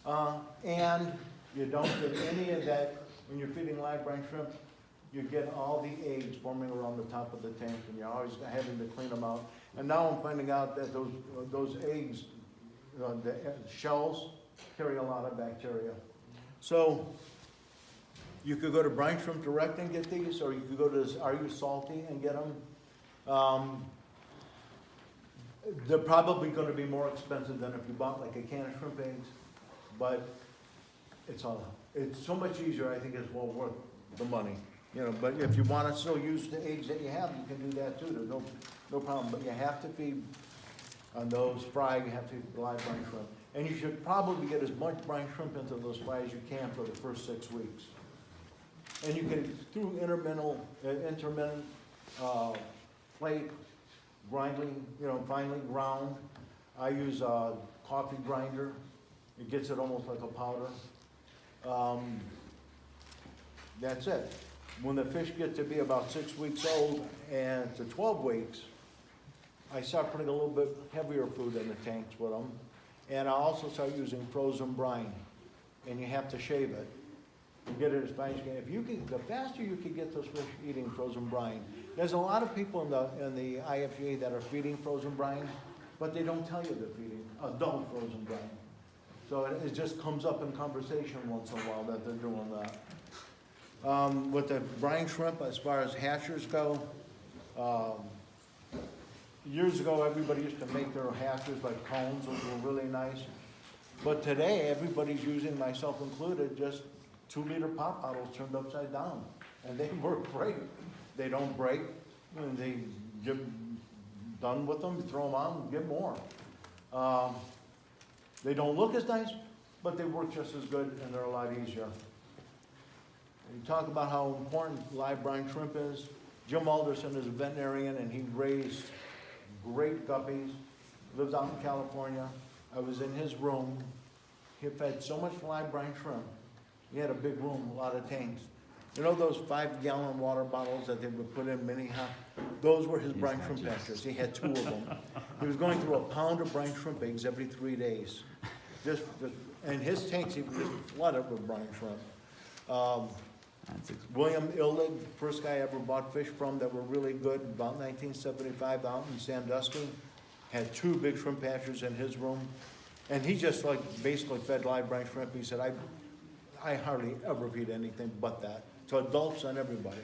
And you don't get any of that, when you're feeding live brine shrimp, you get all the eggs forming around the top of the tank, and you're always having to clean them out. And now I'm finding out that those eggs, the shells, carry a lot of bacteria. So, you could go to Brine Shrimp Direct and get these, or you could go to Are You Salty and get them. They're probably gonna be more expensive than if you bought like a can of shrimp eggs, but it's so much easier, I think it's well worth the money. You know, but if you wanna still use the eggs that you have, you can do that too, there's no problem. But you have to feed on those fried, you have to feed live brine shrimp. And you should probably get as much brine shrimp into those fry as you can for the first 6 weeks. And you can, through intermittent plate, grinding, finely ground. I use a coffee grinder. It gets it almost like a powder. That's it. When the fish get to be about 6 weeks old and to 12 weeks, I start putting a little bit heavier food in the tanks with them. And I also start using frozen brine. And you have to shave it. You get it as fine as you can. The faster you can get those fish eating frozen brine. There's a lot of people in the IFGA that are feeding frozen brine, but they don't tell you they're feeding adult frozen brine. So it just comes up in conversation once in a while that they're doing that. With the brine shrimp, as far as hashers go, years ago everybody used to make their hashers like cones, which were really nice. But today everybody's using, myself included, just 2-liter pop bottles turned upside down, and they work great. They don't break, and they get done with them, throw them on, and get more. They don't look as nice, but they work just as good, and they're a lot easier. You talk about how important live brine shrimp is. Jim Alderson is a veterinarian, and he raised great guppies, lives out in California. I was in his room. He fed so much live brine shrimp. He had a big room, a lot of tanks. You know those 5-gallon water bottles that they would put in Minnehaha? Those were his brine shrimp hatchers. He had 2 of them. He was going through a pound of brine shrimp eggs every 3 days. And his tanks, he was just flooded with brine shrimp. William Illig, first guy I ever bought fish from that were really good, about 1975 out in Sandusky, had 2 big shrimp hatchers in his room. And he just basically fed live brine shrimp. He said, I hardly ever feed anything but that, to adults and everybody.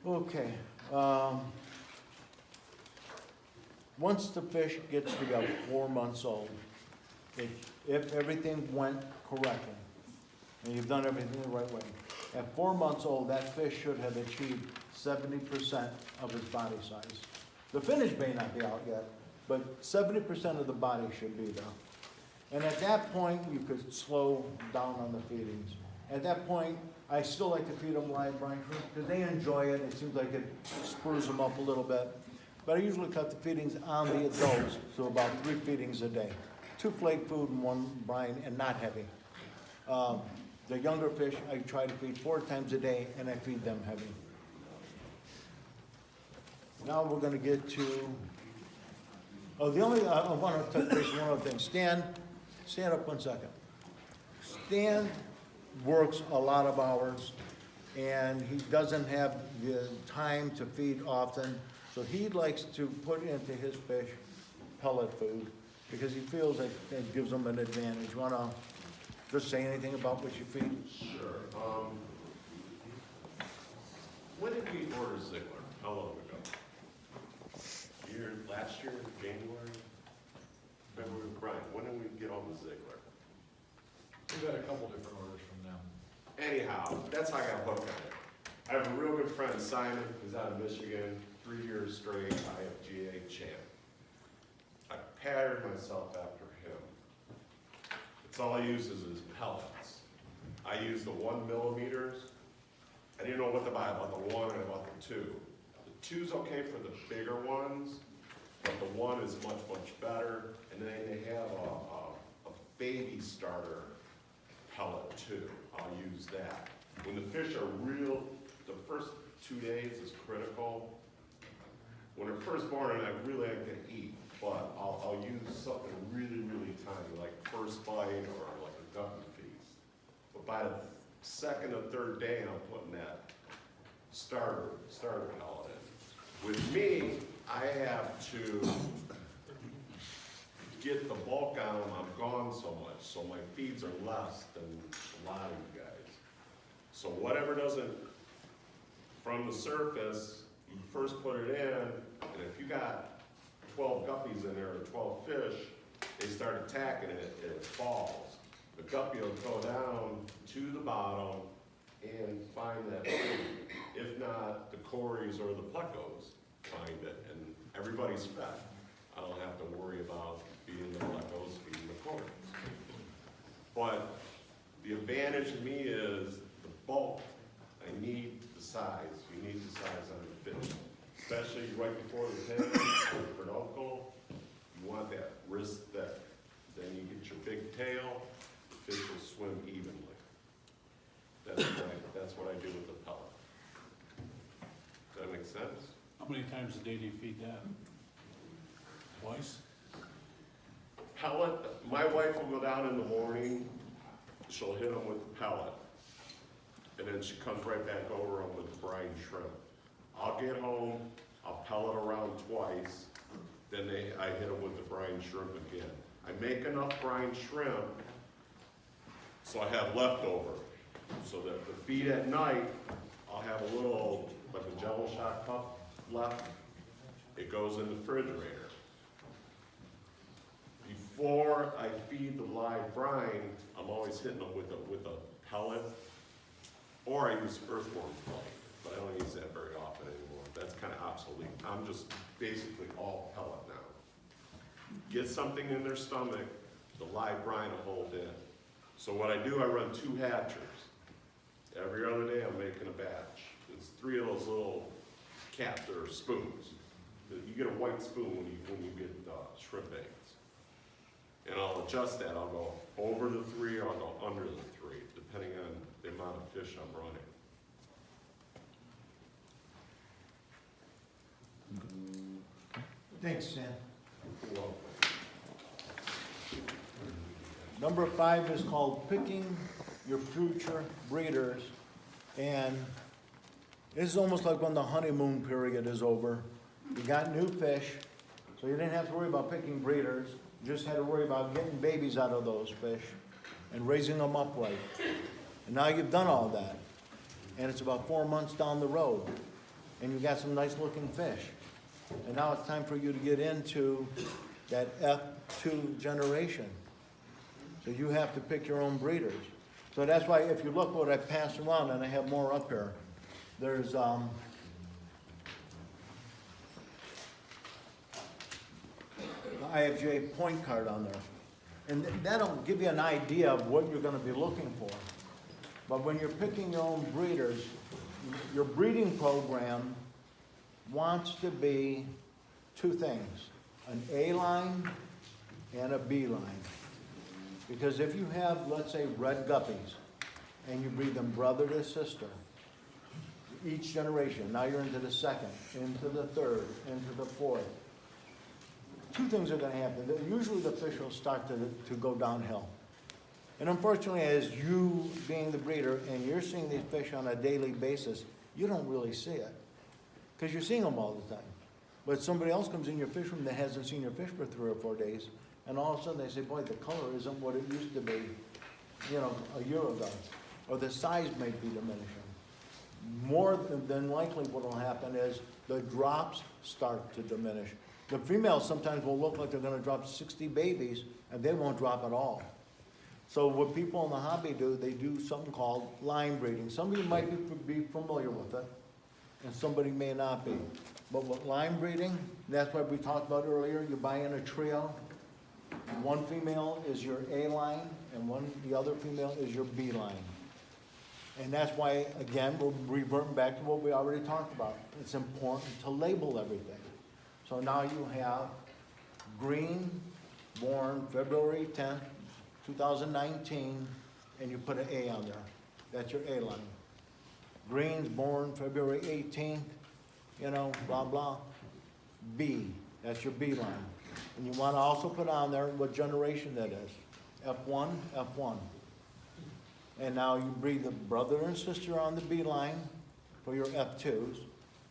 Okay. Once the fish gets to about 4 months old, if everything went correctly, and you've done everything the right way, at 4 months old, that fish should have achieved 70% of its body size. The finish may not be out yet, but 70% of the body should be there. And at that point, you could slow down on the feedings. At that point, I still like to feed them live brine shrimp because they enjoy it. It seems like it spurs them up a little bit. But I usually cut the feedings on the adults, so about 3 feedings a day. 2 flake food and 1 brine, and not heavy. The younger fish, I try to feed 4 times a day, and I feed them heavy. Now we're gonna get to, I want to touch base on one other thing. Stand up 1 second. Stan works a lot of hours, and he doesn't have the time to feed often, so he likes to put into his fish pellet food, because he feels that it gives them an advantage. You wanna just say anything about what you feed? Sure. When did we order Ziegler? How long ago? Last year, January? February, Brian, when did we get on the Ziegler? We've had a couple different orders from them. Anyhow, that's how I got hooked on it. I have a real good friend, Simon, who's out of Michigan, 3 years straight, IFGA champ. I patterned myself after him. It's all I use is his pellets. I use the 1 millimeters. I didn't know what to buy. I bought the 1 and I bought the 2. The 2's okay for the bigger ones, but the 1 is much, much better. And then they have a baby starter pellet too. I'll use that. When the fish are real, the first 2 days is critical. When they're first born and I really like to eat, but I'll use something really, really tiny, like first bite or like a guppy feast. But by the second or third day, I'm putting that starter pellet in. With me, I have to get the bulk on them. I'm gone so much, so my feeds are less than a lot of you guys. So whatever doesn't, from the surface, you first put it in, and if you got 12 guppies in there or 12 fish, they start attacking it, it falls. The guppy will go down to the bottom and find that food. If not, the cories or the plecos find it, and everybody's fed. I don't have to worry about feeding the plecos, feeding the cories. But the advantage to me is the bulk. I need the size. You need the size on the fish, especially right before the tail, for peduncle. You want that wrist thick. Then you get your big tail, the fish will swim evenly. That's what I do with the pellet. Does that make sense? How many times a day do you feed that? Twice? Pellet, my wife will go down in the morning, she'll hit them with the pellet, and then she comes right back over them with the brine shrimp. I'll get home, I'll pellet around twice, then I hit them with the brine shrimp again. I make enough brine shrimp so I have leftover, so that the feed at night, I'll have a little, like a Jello shot cup left. It goes in the refrigerator. Before I feed the live brine, I'm always hitting them with a pellet, or I use earthworm pellet, but I don't use that very often anymore. That's kind of obsolete. I'm just basically all pellet now. Get something in their stomach, the live brine will hold in. So what I do, I run 2 hatchers. Every other day I'm making a batch. It's 3 of those little caps or spoons. You get a white spoon when you get shrimp eggs. And I'll adjust that. I'll go over the 3 or I'll go under the 3, depending on the amount of fish I'm running. Thanks, Sam. You're welcome. Number 5 is called picking your future breeders. And this is almost like when the honeymoon period is over. You got new fish, so you didn't have to worry about picking breeders. You just had to worry about getting babies out of those fish and raising them up right. And now you've done all that. And it's about 4 months down the road. And you've got some nice looking fish. And now it's time for you to get into that F2 generation. So you have to pick your own breeders. So that's why if you look what I passed around, and I have more up here, there's the IFJ point card on there. And that'll give you an idea of what you're gonna be looking for. But when you're picking your own breeders, your breeding program wants to be 2 things, an A line and a B line. Because if you have, let's say, red guppies, and you breed them brother to sister, each generation, now you're into the 2nd, into the 3rd, into the 4th, 2 things are gonna happen. Usually the fish will start to go downhill. And unfortunately, as you being the breeder, and you're seeing these fish on a daily basis, you don't really see it. Because you're seeing them all the time. But somebody else comes in your fish room that hasn't seen your fish for 3 or 4 days, and all of a sudden they say, boy, the color isn't what it used to be, you know, a year ago. Or the size may be diminishing. More than likely what will happen is the drops start to diminish. The females sometimes will look like they're gonna drop 60 babies, and they won't drop at all. So what people in the hobby do, they do something called line breeding. Some of you might be familiar with it, and somebody may not be. But with line breeding, that's what we talked about earlier, you buy in a trio. One female is your A line, and the other female is your B line. And that's why, again, we're reverting back to what we already talked about. It's important to label everything. So now you have green, born February 10th, 2019, and you put an A on there. That's your A line. Green's born February 18th, you know, blah, blah. B, that's your B line. And you wanna also put on there what generation that is. F1, F1. And now you breed the brother and sister on the B line for your F2s,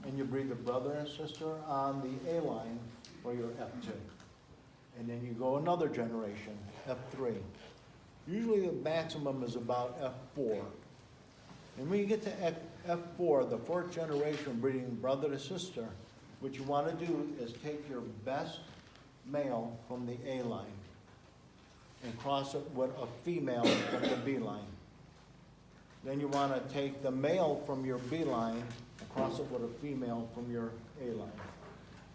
and you breed the brother and sister on the A line for your F2. And then you go another generation, F3. Usually the maximum is about F4. And when you get to F4, the fourth generation breeding brother to sister, what you want to do is take your best male from the A line and cross it with a female from the B line. Then you want to take the male from your B line and cross it with a female from your A line.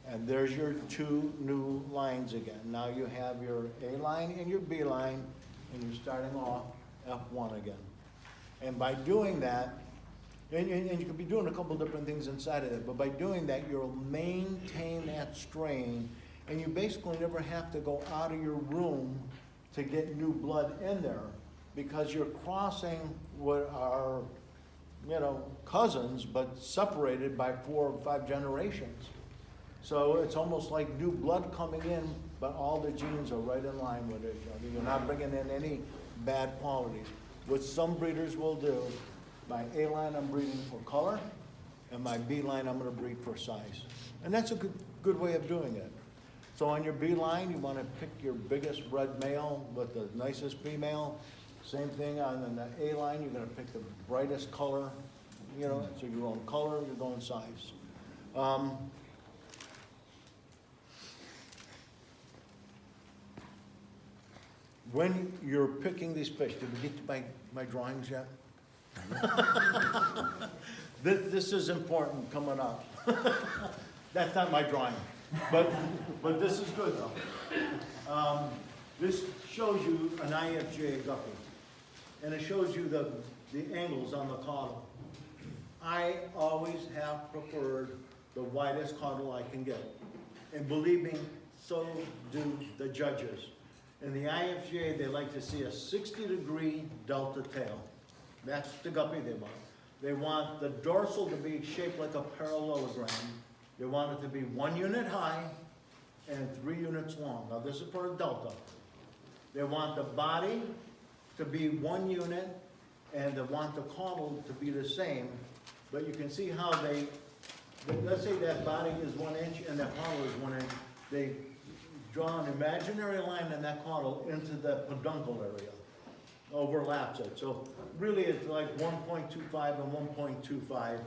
And there's your two new lines again. Now you have your A line and your B line, and you're starting off F1 again. And by doing that, and you could be doing a couple different things inside of it, but by doing that, you'll maintain that strain, and you basically never have to go out of your room to get new blood in there, because you're crossing what are, cousins, but separated by 4 or 5 generations. So it's almost like new blood coming in, but all the genes are right in line with each other. You're not bringing in any bad qualities. What some breeders will do, my A line I'm breeding for color, and my B line I'm gonna breed for size. And that's a good way of doing it. So on your B line, you wanna pick your biggest red male with the nicest female. Same thing on the A line, you're gonna pick the brightest color, so you're going color, you're going size. When you're picking these fish, did we get to my drawings yet? This is important coming up. That's not my drawing, but this is good though. This shows you an IFJ guppy, and it shows you the angles on the caudal. I always have preferred the widest caudal I can get, and believe me, so do the judges. In the IFJ, they like to see a 60-degree delta tail. That's the guppy they want. They want the dorsal to be shaped like a parallelogram. They want it to be 1 unit high and 3 units long. Now this is for a delta. They want the body to be 1 unit, and they want the caudal to be the same. But you can see how let's say that body is 1 inch and that caudal is 1 inch. They draw an imaginary line in that caudal into the peduncle area, overlaps it. So really it's like 1.25 and 1.25,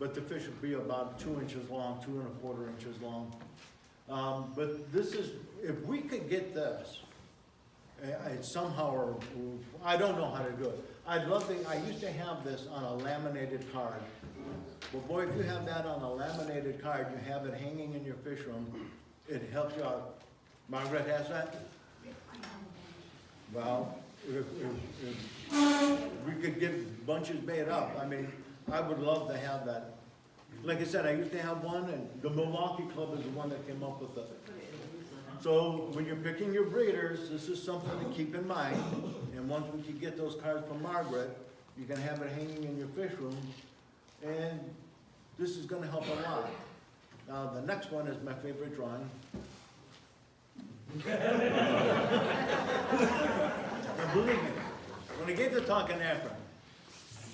but the fish would be about 2 inches long, 2 1/4 inches long. But this is, if we could get this, somehow, or I don't know how to do it. I used to have this on a laminated card. But boy, if you have that on a laminated card, you have it hanging in your fish room, it helps you out. Margaret has that? Well, if we could get bunches made up, I would love to have that. Like I said, I used to have one, and the Milwaukee Club is the one that came up with it. So when you're picking your breeders, this is something to keep in mind. And once we can get those cards from Margaret, you can have it hanging in your fish room, and this is gonna help a lot. Now, the next one is my favorite drawing. And believe me, when I gave the talk in Akron,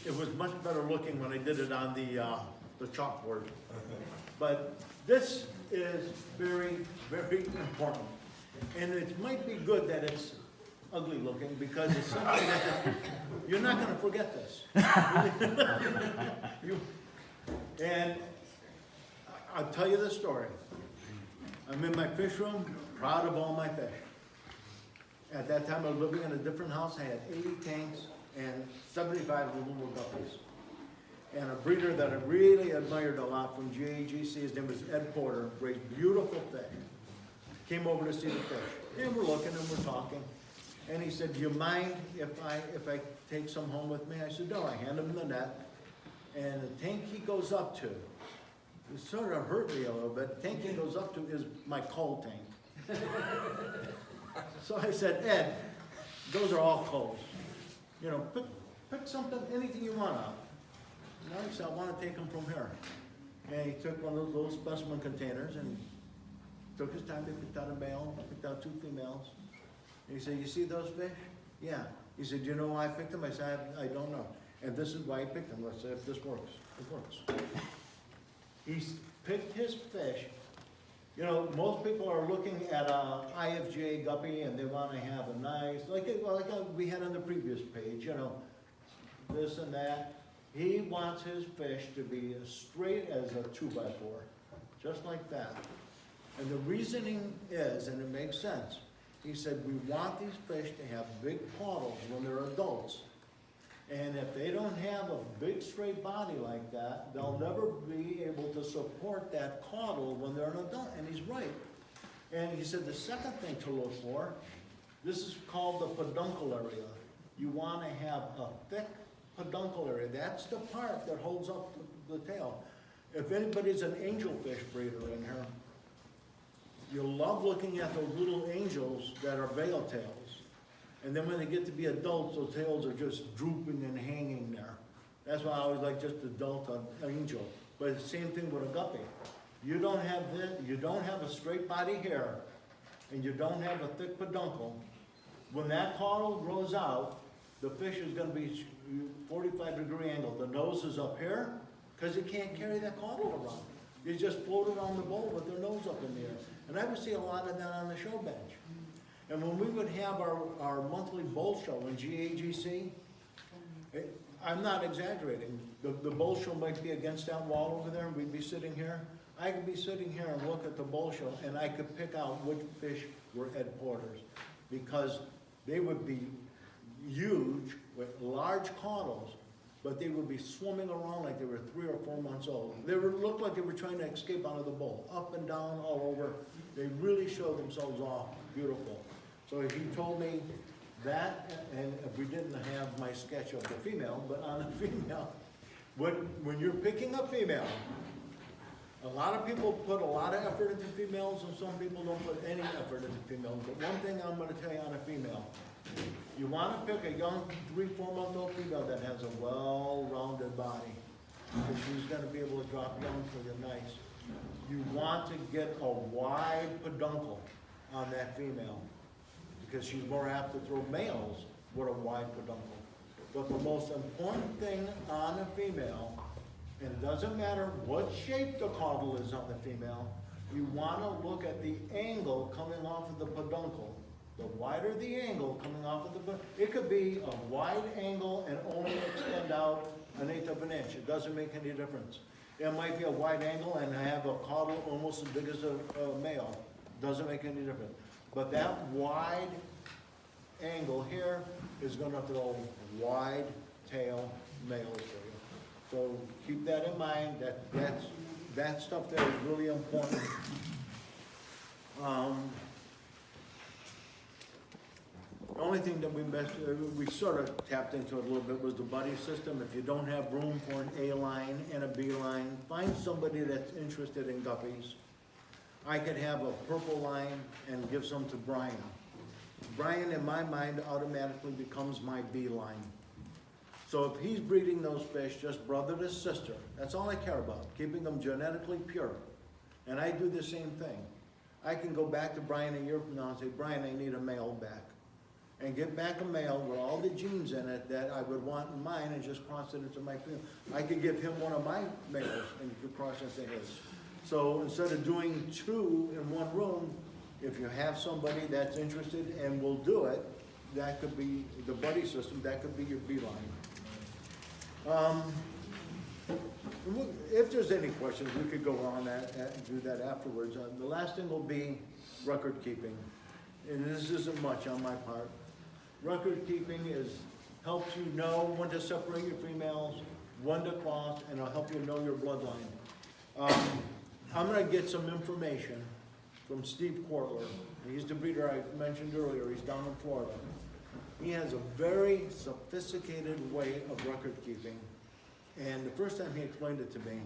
it was much better looking when I did it on the chalkboard. But this is very, very important. And it might be good that it's ugly looking, because it's something that you're not gonna forget this. And I'll tell you the story. I'm in my fish room, proud of all my fish. At that time, I was living in a different house. I had 80 tanks and 75 little guppies. And a breeder that I really admired a lot from GAGC, his name was Ed Porter, raised beautiful fish. Came over to see the fish. And we're looking and we're talking. And he said, do you mind if I take some home with me? I said, no. I hand him the net. And the tank he goes up to, it sort of hurt me a little bit. The tank he goes up to is my cold tank. So I said, Ed, those are all coals. Pick something, anything you want out. And I said, I want to take them from here. And he took one of those little specimen containers and took his time, he picked out a male, picked out 2 females. And he said, you see those fish? Yeah. He said, you know why I picked them? I said, I don't know. And this is why I picked them. Let's see if this works. It works. He's picked his fish. You know, most people are looking at a IFJ guppy and they want to have a nice, like we had on the previous page, you know, this and that. He wants his fish to be as straight as a 2x4, just like that. And the reasoning is, and it makes sense, he said, we want these fish to have big caudals when they're adults. And if they don't have a big straight body like that, they'll never be able to support that caudal when they're an adult, and he's right. And he said the second thing to look for, this is called the peduncle area. You want to have a thick peduncle area. That's the part that holds up the tail. If anybody's an angelfish breeder in here, you'll love looking at those little angels that are veil tails. And then when they get to be adults, those tails are just drooping and hanging there. That's why I always like just adult angel. But it's the same thing with a guppy. You don't have this, you don't have a straight body here, and you don't have a thick peduncle. When that caudal grows out, the fish is going to be 45-degree angle. The nose is up here, because it can't carry that caudal around. They just floated on the bowl with their nose up in the air. And I would see a lot of that on the show bench. And when we would have our monthly bowl show in GAGC, I'm not exaggerating. The bowl show might be against that wall over there, and we'd be sitting here. I could be sitting here and look at the bowl show, and I could pick out which fish were Ed Porters, because they would be huge with large caudals, but they would be swimming around like they were 3 or 4 months old. They looked like they were trying to escape out of the bowl, up and down, all over. They really showed themselves off, beautiful. So he told me that, and we didn't have my sketch of the female, but on the female, when you're picking a female, a lot of people put a lot of effort into females, and some people don't put any effort into females. But one thing I'm going to tell you on a female, you want to pick a young 3-4-month-old female that has a well-rounded body, because she's going to be able to drop young for you nice. You want to get a wide peduncle on that female, because she's more apt to throw males with a wide peduncle. But the most important thing on a female, and it doesn't matter what shape the caudal is on the female, you want to look at the angle coming off of the peduncle. The wider the angle coming off of the peduncle, it could be a wide angle and only extend out 1/8 of an inch. It doesn't make any difference. It might be a wide angle and have a caudal almost as big as a male. Doesn't make any difference. But that wide angle here is going to throw wide tail males for you. So keep that in mind. That stuff there is really important. The only thing that we sort of tapped into it a little bit was the buddy system. If you don't have room for an A line and a B line, find somebody that's interested in guppies. I could have a purple line and give some to Brian. Brian, in my mind, automatically becomes my B line. So if he's breeding those fish, just brother to sister, that's all I care about, keeping them genetically pure. And I do the same thing. I can go back to Brian a year from now and say, Brian, I need a male back. And get back a male with all the genes in it that I would want in mine and just cross it into my female. I could give him one of my males and you could cross into his. So instead of doing 2 in one room, if you have somebody that's interested and will do it, that could be the buddy system, that could be your B line. If there's any questions, we could go on and do that afterwards. The last thing will be record keeping. And this isn't much on my part. Record keeping helps you know when to separate your females, when to cross, and it'll help you know your bloodline. I'm going to get some information from Steve Kortler. He's the breeder I mentioned earlier. He's down in Florida. He has a very sophisticated way of record keeping. And the first time he explained it to me,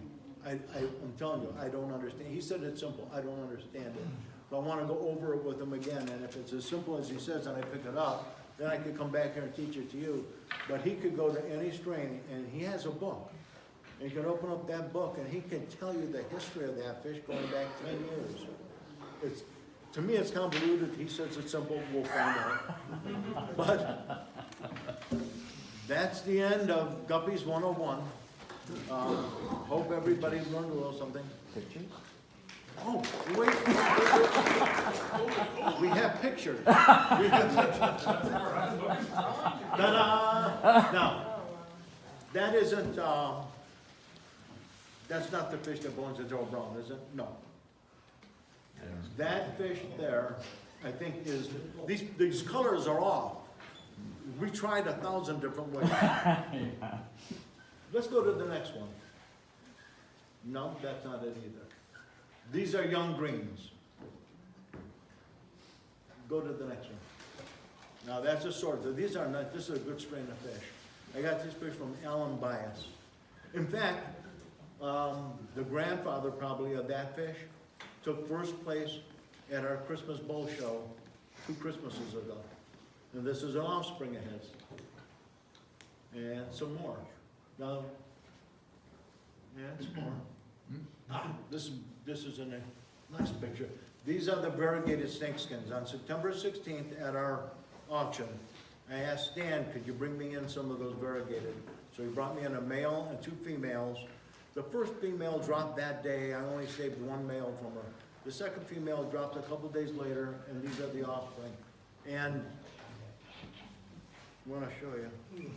I'm telling you, I don't understand. He said it's simple. I don't understand it. So I want to go over it with him again. And if it's as simple as he says and I pick it up, then I could come back here and teach it to you. But he could go to any strain, and he has a book. And you can open up that book, and he can tell you the history of that fish going back 10 years. it's, to me, it's convoluted, he says it's simple, we'll find out. But that's the end of Guppies 101. Hope everybody learned a little something. Pictures? Oh, wait. We have pictures. We have pictures. Ta-da! Now, that isn't, that's not the fish that belongs to Joe Brown, is it? No. That fish there, I think is, these colors are off. We tried 1,000 different ways. Let's go to the next one. No, that's not it either. These are young greens. Go to the next one. Now that's a sort. These are not, this is a good strain of fish. I got this fish from Alan Bias. In fact, the grandfather probably of that fish took first place at our Christmas bowl show 2 Christmases ago. And this is an offspring of his. And some more. Now, and some more. This is a nice picture. These are the variegated snakeskins. On September 16th at our auction, I asked Stan, could you bring me in some of those variegated? So he brought me in a male and 2 females. The first female dropped that day. I only saved 1 male from her. The second female dropped a couple days later, and these are the offspring. And I want to show you.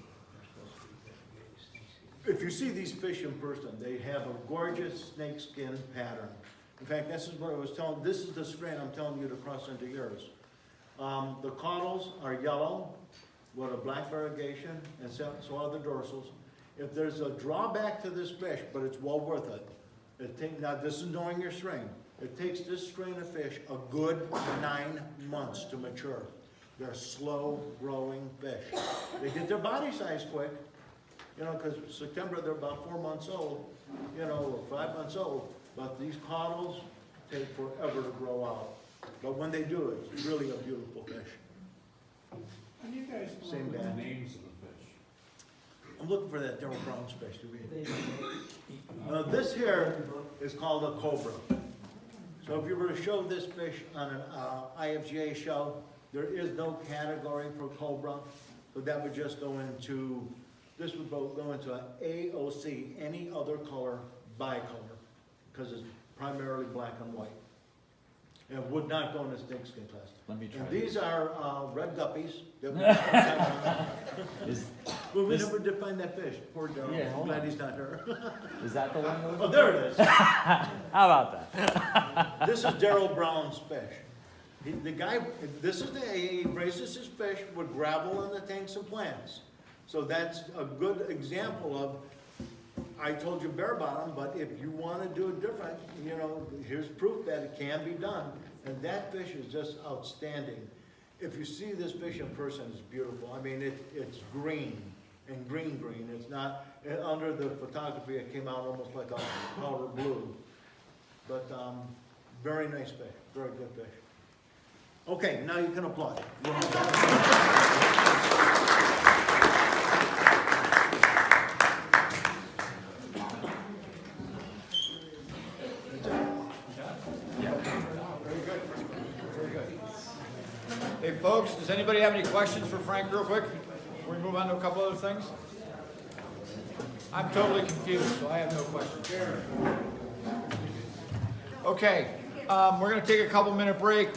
If you see these fish in person, they have a gorgeous snakeskin pattern. In fact, this is what I was telling, this is the strain I'm telling you to cross into yours. The caudals are yellow with a black variegation, and so are the dorsals. If there's a drawback to this fish, but it's well worth it, now this is knowing your strain. It takes this strain of fish a good 9 months to mature. They're slow growing fish. They get their body size quick, you know, because September they're about 4 months old, you know, or 5 months old. But these caudals take forever to grow out. But when they do, it's really a beautiful fish. How do you guys Same remember the guy. names of the fish? I'm looking for that Darryl Brown's fish. This here is called a cobra. So if you were to show this fish on an IFGA show, there is no category for cobra. So that would just go into, this would go into an AOC, any other color, bicolor, because it's primarily black and white. And it would not go in the snakeskin class. Let me try. And these are red guppies. That Is, well, we This- never did find that fish. Poor Darryl. Yeah, I'm hold glad on. he's not here. is that the one? Oh, there it is. How about that? This is Darryl Brown's fish. The guy, this is he raises his fish with gravel in the tanks and plants. So that's a good example of, I told you bare bottom, but if you want to do it different, you know, here's proof that it can be done. And that fish is just outstanding. If you see this fish in person, it's beautiful. I mean, it's green and green. It's not, under the photography, it came out almost like a powder blue. But very nice fish, very good fish. Okay, now you can applaud. Hey, folks, does anybody have any questions for Frank real quick? Before we move on to a couple other things? I'm totally confused, so I have no questions. Okay, we're gonna take a couple minute break.